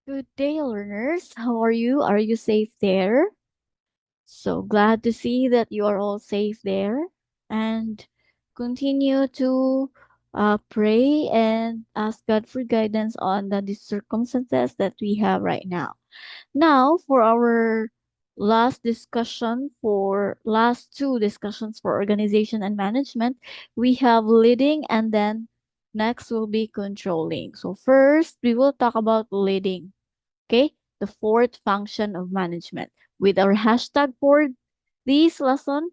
Good day, learners. How are you? Are you safe there? So glad to see that you are all safe there. And continue to pray and ask God for guidance on the circumstances that we have right now. Now, for our last two discussions for organization and management, we have leading and then next will be controlling. So first, we will talk about leading. Okay, the fourth function of management. With our hashtag for this lesson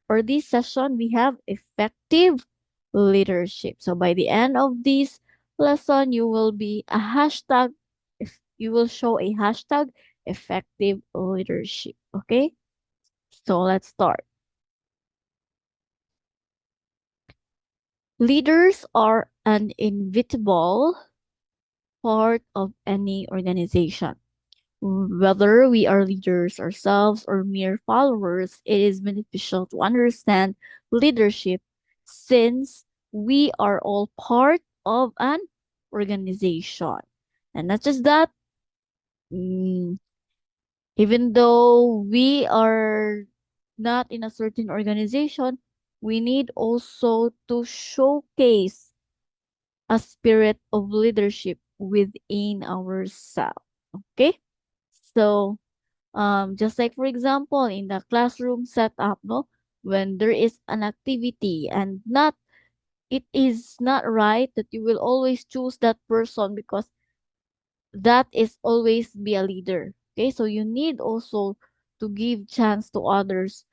or this session, we have effective leadership. So by the end of this lesson, you will be a hashtag, if you will show a hashtag effective leadership. Okay, so let's start. Leaders are an inevitable part of any organization. Whether we are leaders ourselves or mere followers, it is beneficial to understand leadership since we are all part of an organization. And not just that, mm, even though we are not in a certain organization, we need also to showcase a spirit of leadership within ourselves. Okay? So, just like for example, in the classroom setup, no, when there is an activity and not, it is not right that you will always choose that person because that is always be a leader. Okay, so you need also to give chance to others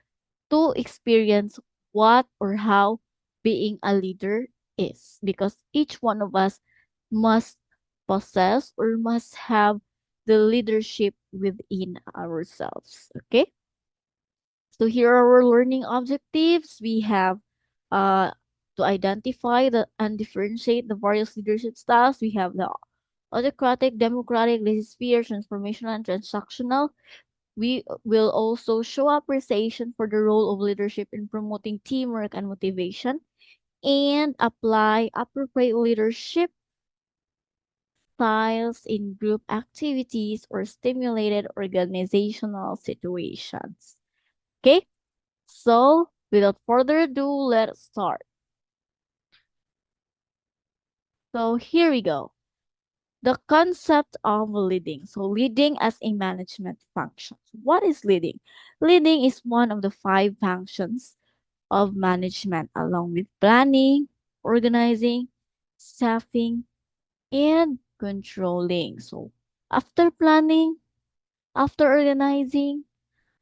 to experience what or how being a leader is because each one of us must possess or must have the leadership within ourselves. Okay, so here are our learning objectives. We have uh, to identify and differentiate the various leadership styles. We have the autocratic, democratic, laissez-faire, transformational, and transactional. We will also show appreciation for the role of leadership in promoting teamwork and motivation and apply appropriate leadership styles in group activities or stimulated organizational situations. Okay, so without further ado, let's start. So here we go. The concept of leading. So leading as a management function. What is leading? Leading is one of the five functions of management along with planning, organizing, staffing, and controlling. So after planning, after organizing,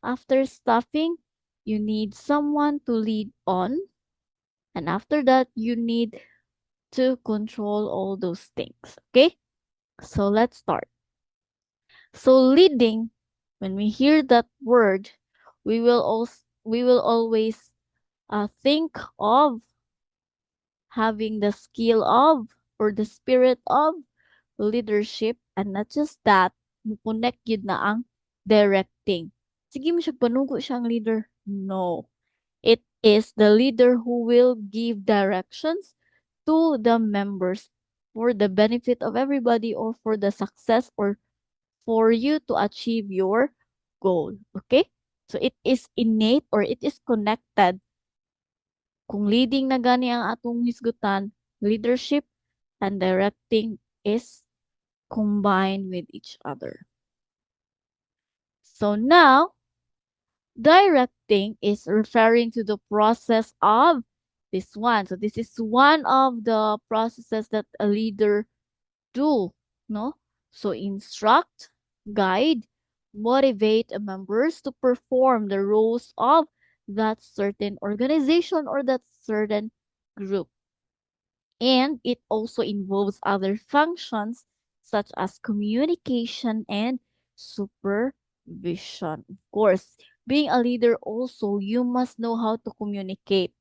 after staffing, you need someone to lead on. And after that, you need to control all those things. Okay? So let's start. So leading, when we hear that word, we will always think of having the skill of or the spirit of leadership and not just that, connect yun na ang directing. Sige mo siya panugo siyang leader. No. It is the leader who will give directions to the members for the benefit of everybody or for the success or for you to achieve your goal. Okay? So it is innate or it is connected. Kung leading na gani ang atong hisgutan, leadership and directing is combined with each other. So now, directing is referring to the process of this one. So this is one of the processes that a leader do, no? So instruct, guide, motivate members to perform the roles of that certain organization or that certain group. And it also involves other functions such as communication and supervision. Of course, being a leader also, you must know how to communicate.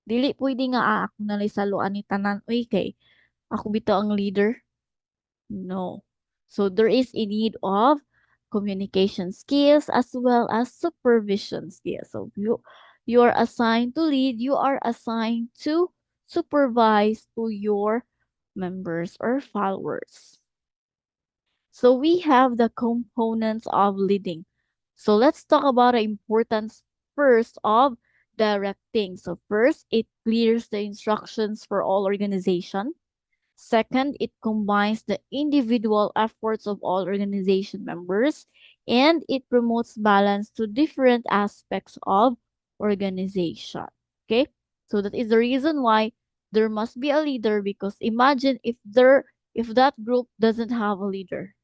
Dili pwede nga ako nalay saluan ni tanan, uy kay ako bitaw ang leader. No. So there is a need of communication skills as well as supervision skills. So you are assigned to lead, you are assigned to supervise to your members or followers. So we have the components of leading. So let's talk about the importance first of directing. So first, it clears the instructions for all organization. Second, it combines the individual efforts of all organization members, and it promotes balance to different aspects of organization. Okay? So that is the reason why there must be a leader, because imagine if that group doesn't have a leader.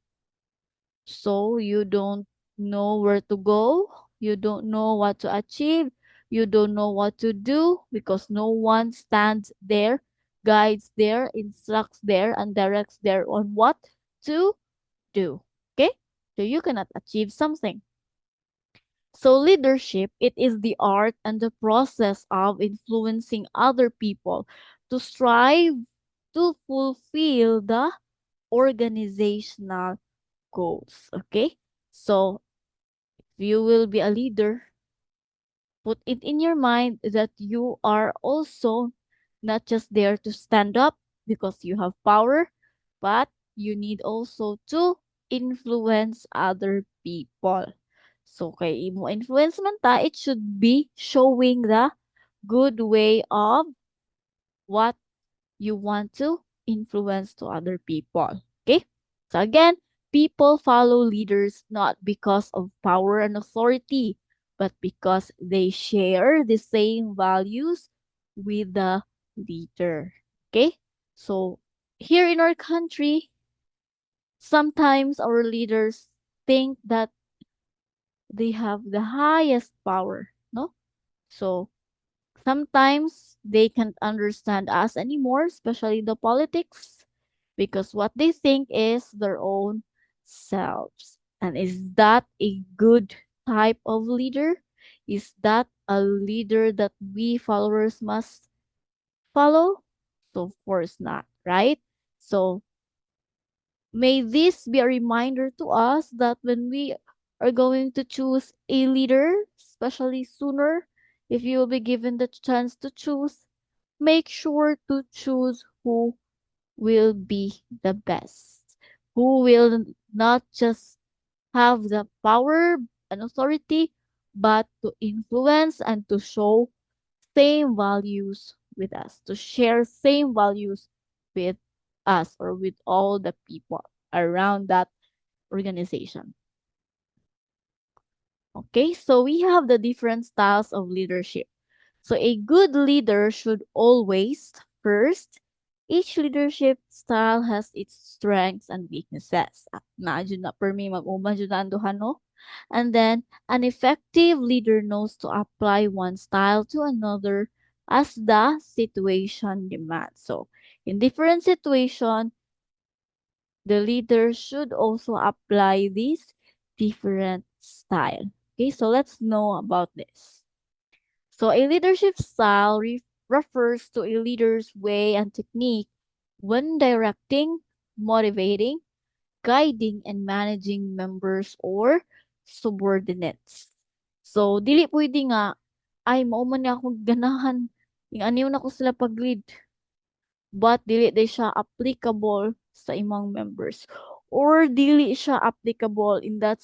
So you don't know where to go, you don't know what to achieve, you don't know what to do because no one stands there, guides there, instructs there, and directs there on what to do. Okay? So you cannot achieve something. So leadership, it is the art and the process of influencing other people to strive to fulfill the organizational goals. Okay? So you will be a leader, put it in your mind that you are also not just there to stand up because you have power, but you need also to influence other people. So kay imo influence man ta, it should be showing the good way of what you want to influence to other people. Okay? So again, people follow leaders not because of power and authority, but because they share the same values with the leader. Okay? So here in our country, sometimes our leaders think that they have the highest power, no? So sometimes they can't understand us anymore, especially the politics, because what they think is their own selves. And is that a good type of leader? Is that a leader that we followers must follow? So, of course not, right? So, may this be a reminder to us that when we are going to choose a leader, especially sooner, if you will be given the chance to choose, make sure to choose who will be the best, who will not just have the power and authority, but to influence and to show same values with us, to share same values with us or with all the people around that organization. Okay, so we have the different styles of leadership. So a good leader should always, first, each leadership style has its strengths and weaknesses. Imagine na per me mag-uma jud na ang duha, no? And then an effective leader knows to apply one style to another as the situation demands. So in different situation, the leader should also apply this different style. Okay, so let's know about this. So a leadership style refers to a leader's way and technique when directing, motivating, guiding, and managing members or subordinates. So, dili pwede nga, ay, mao man niya akong ganahan. Yung aniw na ko sila pag-lead. But, dili day siya applicable sa imong members. Or, dili siya applicable in that.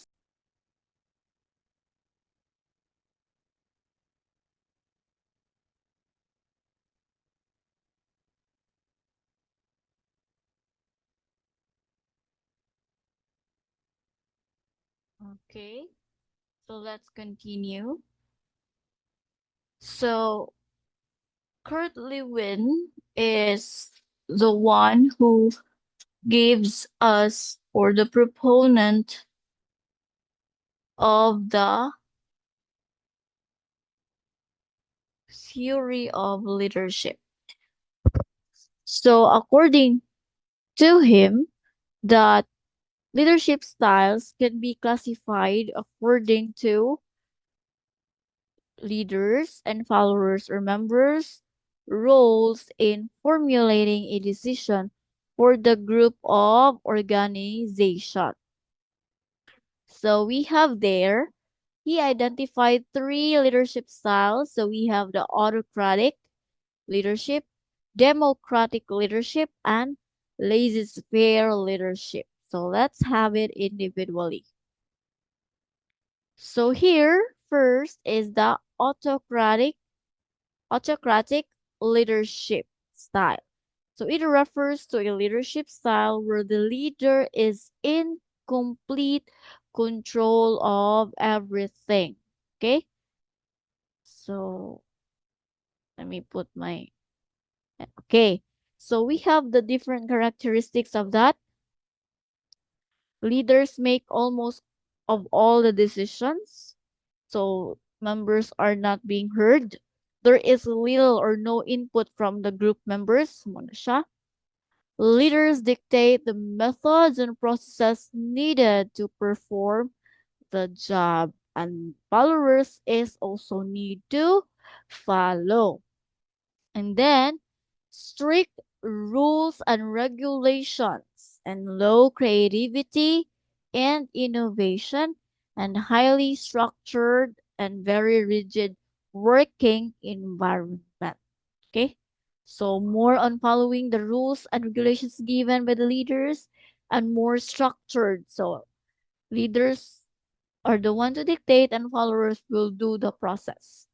Okay, so let's continue. So, Kurt Lewin is the one who gives us, or the proponent of the theory of leadership. So according to him, that leadership styles can be classified according to leaders and followers or members roles in formulating a decision for the group of organization. So we have there, he identified three leadership styles. So we have the autocratic leadership, democratic leadership, and laissez-faire leadership. So let's have it individually. So here, first is the autocratic leadership style. So it refers to a leadership style where the leader is in complete control of everything. Okay? So let me put my okay. So we have the different characteristics of that. Leaders make almost of all the decisions. So members are not being heard. There is little or no input from the group members. Muna siya. Leaders dictate the methods and processes needed to perform the job, and followers is also need to follow. And then strict rules and regulations and low creativity and innovation and highly structured and very rigid working environment. Okay? So more on following the rules and regulations given by the leaders and more structured. So leaders are the one to dictate and followers will do the process.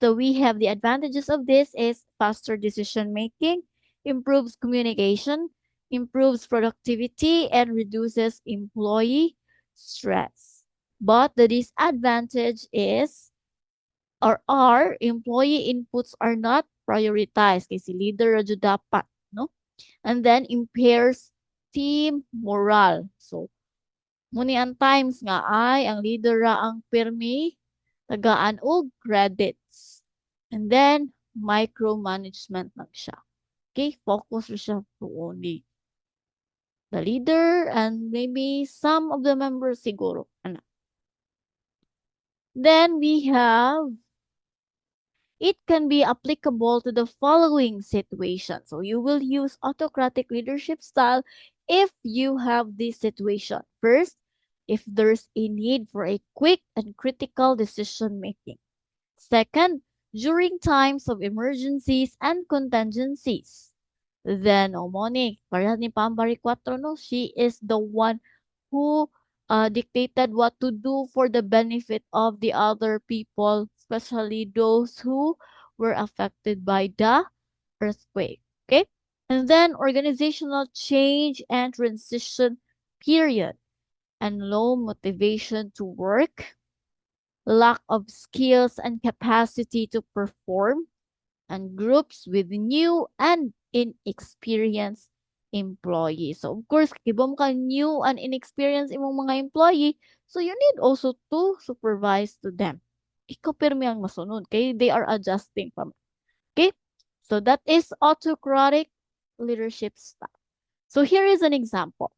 So we have the advantages of this is faster decision making, improves communication, improves productivity, and reduces employee stress. But the disadvantage is or are employee inputs are not prioritized kasi leader radyo dapat, no? And then impairs team morale. So muni ang times nga ay ang leader ra ang pirmi tagaan og credits. And then micromanagement lang siya. Okay, focus ra siya to only the leader and maybe some of the members siguro. Ano. Then we have it can be applicable to the following situation. So you will use autocratic leadership style if you have this situation. First, if there's a need for a quick and critical decision making. Second, during times of emergencies and contingencies. Then, Omoni, para ni Pambari 4, no, she is the one who dictated what to do for the benefit of the other people, especially those who were affected by the earthquake. Okay? And then organizational change and transition period and low motivation to work, lack of skills and capacity to perform, and groups with new and inexperienced employees. So, of course, kibom ka new and inexperienced imong mga employee, so you need also to supervise to them. Ikaw pirmi ang masunod, okay? They are adjusting pa. Okay? So, that is autocratic leadership style. So, here is an example.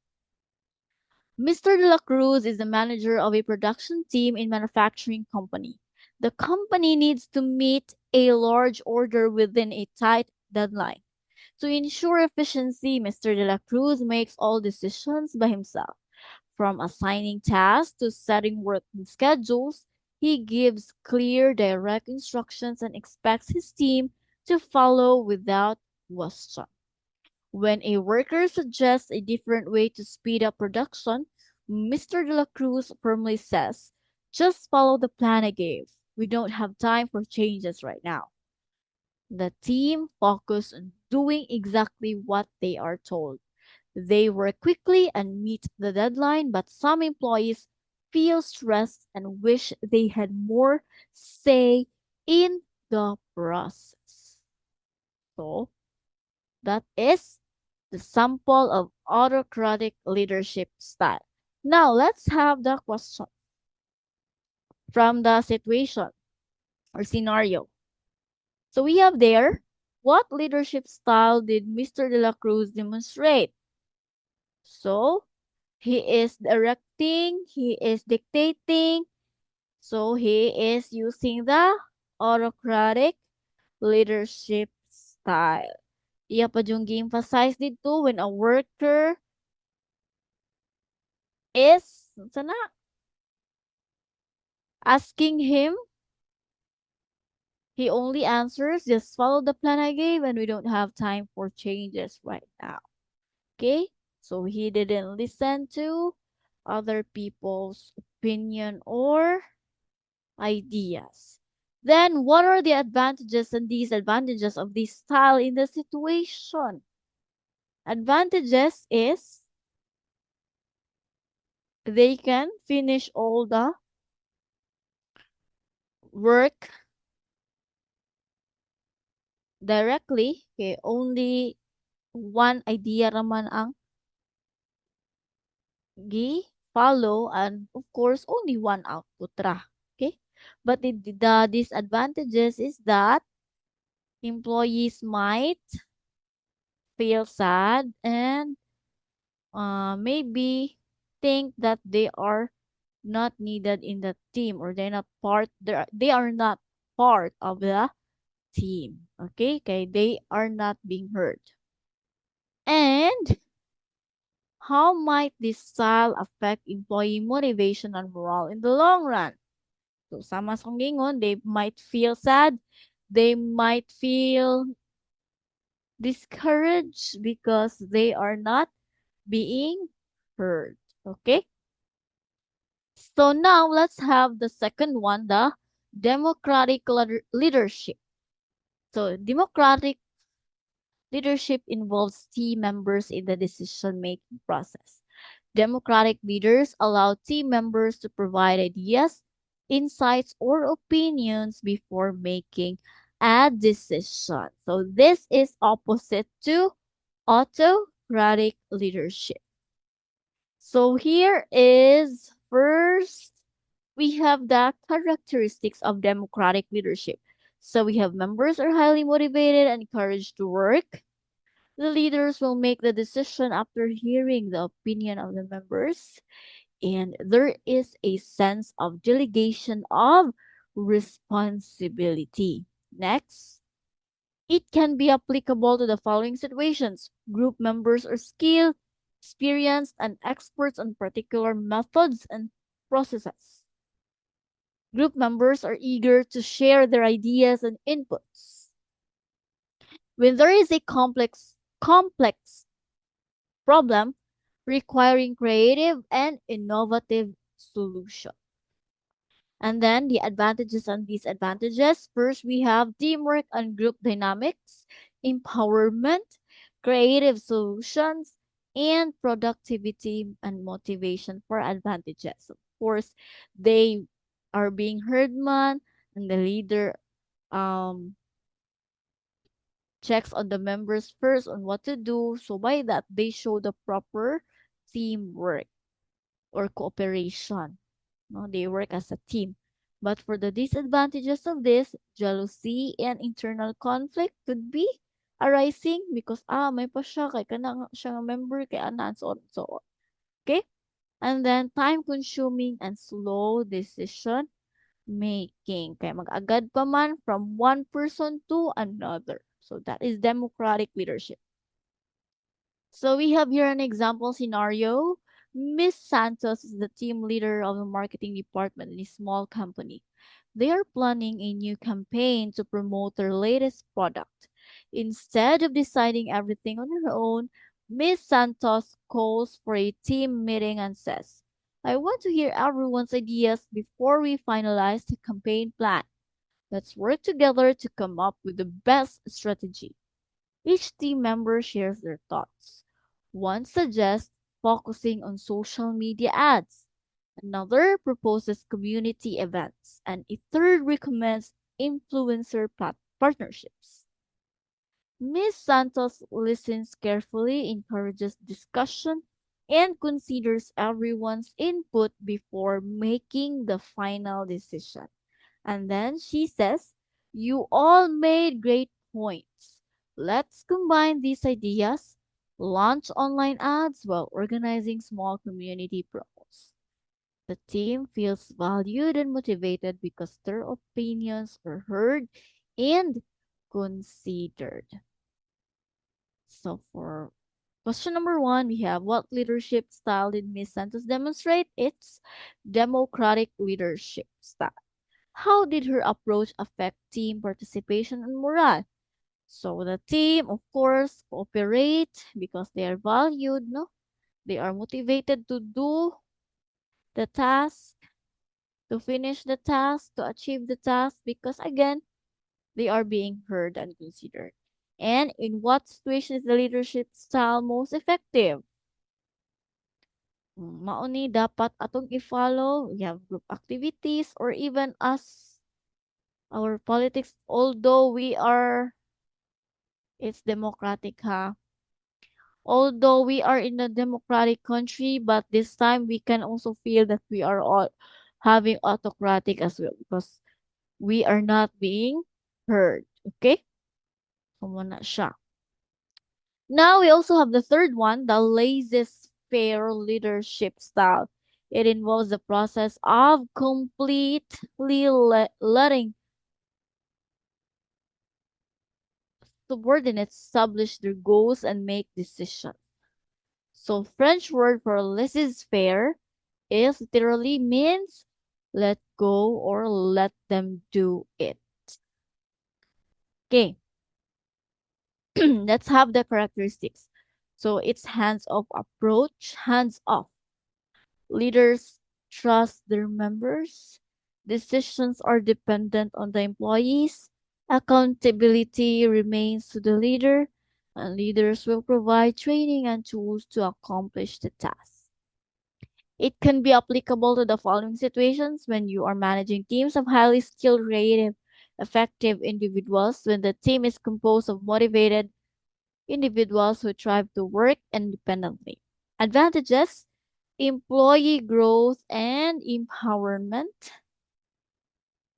Mr. De La Cruz is the manager of a production team in manufacturing company. The company needs to meet a large order within a tight deadline. To ensure efficiency, Mr. De La Cruz makes all decisions by himself. From assigning tasks to setting working schedules, he gives clear, direct instructions and expects his team to follow without question. When a worker suggests a different way to speed up production, Mr. De La Cruz firmly says, just follow the plan I gave. We don't have time for changes right now. The team focus on doing exactly what they are told. They work quickly and meet the deadline, but some employees feel stressed and wish they had more say in the process. So, that is the sample of autocratic leadership style. Now, let's have the question from the situation or scenario. So we have there, what leadership style did Mr. De La Cruz demonstrate? So he is directing, he is dictating, so he is using the autocratic leadership style. Iya pa yung gi-emphasize dito when a worker is sana asking him, he only answers, just follow the plan I gave and we don't have time for changes right now. Okay? So he didn't listen to other people's opinion or ideas. Then, what are the advantages and disadvantages of this style in the situation? Advantages is they can finish all the work directly. Okay, only one idea raman ang follow and of course only one output ra. Okay? But the disadvantages is that employees might feel sad and maybe think that they are not needed in the team or they are not part of the team. Okay, they are not being heard. And how might this style affect employee motivation and morale in the long run? So sama sa gingon, they might feel sad, they might feel discouraged because they are not being heard. Okay? So now let's have the second one, the democratic leadership. So democratic leadership involves team members in the decision-making process. Democratic leaders allow team members to provide ideas, insights, or opinions before making a decision. So this is opposite to autocratic leadership. So here is first we have the characteristics of democratic leadership. So we have members are highly motivated and encouraged to work. The leaders will make the decision after hearing the opinion of the members, and there is a sense of delegation of responsibility. Next, it can be applicable to the following situations. Group members are skilled, experienced, and experts on particular methods and processes. Group members are eager to share their ideas and inputs. When there is a complex problem requiring creative and innovative solution. And then the advantages and disadvantages. First, we have teamwork and group dynamics, empowerment, creative solutions, and productivity and motivation for advantages. Of course, they are being heard man and the leader um checks on the members first on what to do. So by that, they show the proper teamwork or cooperation. No, they work as a team. But for the disadvantages of this, jealousy and internal conflict could be arising because may pa siya kay kana siya nga member kay ana and so on and so on. Okay? And then time consuming and slow decision making. Kaya mag-agad pa man from one person to another. So that is democratic leadership. So we have here an example scenario. Miss Santos is the team leader of the marketing department in a small company. They are planning a new campaign to promote their latest product. Instead of deciding everything on her own, Miss Santos calls for a team meeting and says, I want to hear everyone's ideas before we finalize the campaign plan. Let's work together to come up with the best strategy. Each team member shares their thoughts. One suggests focusing on social media ads, another proposes community events, and a third recommends influencer partnerships. Ms. Santos listens carefully, encourages discussion, and considers everyone's input before making the final decision. And then she says, you all made great points. Let's combine these ideas, launch online ads while organizing small community promos. The team feels valued and motivated because their opinions are heard and considered. So for question number one, we have what leadership style did Miss Santos demonstrate? It's democratic leadership style. How did her approach affect team participation and morale? So the team, of course, cooperate because they are valued, no? They are motivated to do the task, to finish the task, to achieve the task because again, they are being heard and considered. And in what situation is the leadership style most effective? Mao ni dapat atong i-follow. We have group activities or even us, our politics, although we are, it's democratic ha. Although we are in a democratic country, but this time we can also feel that we are all having autocratic as well because we are not being heard. Okay? So, muna siya. Now we also have the third one, the laissez-faire leadership style. It involves the process of completely letting subordinates establish their goals and make decisions. So French word for laissez-faire is literally means let go or let them do it. Okay, let's have the characteristics. So it's hands-off approach, hands-off. Leaders trust their members. Decisions are dependent on the employees. Accountability remains to the leader, and leaders will provide training and tools to accomplish the task. It can be applicable to the following situations when you are managing teams of highly skilled, creative, effective individuals, when the team is composed of motivated individuals who thrive to work independently. Advantages: employee growth and empowerment,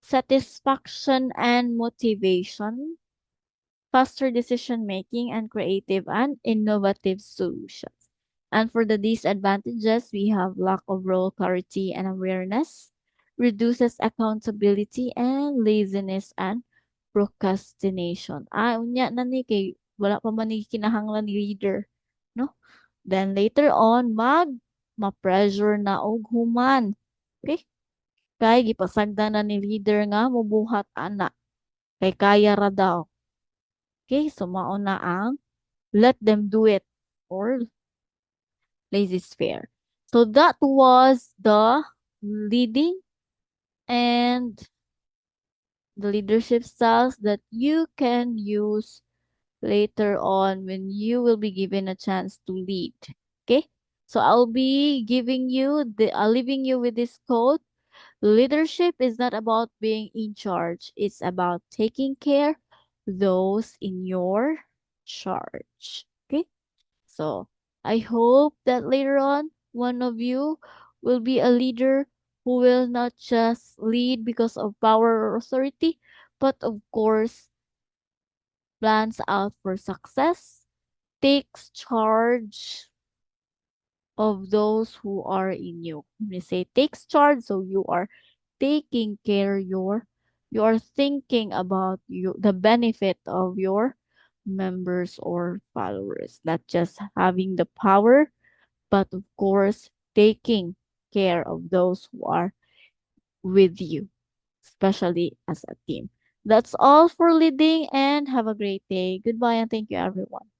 satisfaction and motivation, faster decision making, and creative and innovative solutions. And for the disadvantages, we have lack of role clarity and awareness, reduces accountability, and laziness and procrastination. Unya na ni kay wala pa man ni kinahanglan ni leader, no? Then later on, ma-pressure na og human. Okay? Kay gipasagdan na ni leader nga mubuhat ana. Kay kaya ra daw. Okay? So mao na ang let them do it or laissez-faire. So that was the leading and the leadership styles that you can use later on when you will be given a chance to lead. Okay? So I'll be giving you leaving you with this quote. Leadership is not about being in charge. It's about taking care those in your charge. Okay? So I hope that later on one of you will be a leader who will not just lead because of power or authority, but of course plans out for success, takes charge of those who are in you. When we say takes charge, so you are taking care you are thinking about you the benefit of your members or followers, not just having the power, but of course taking care of those who are with you, especially as a team. That's all for leading and have a great day. Goodbye and thank you everyone.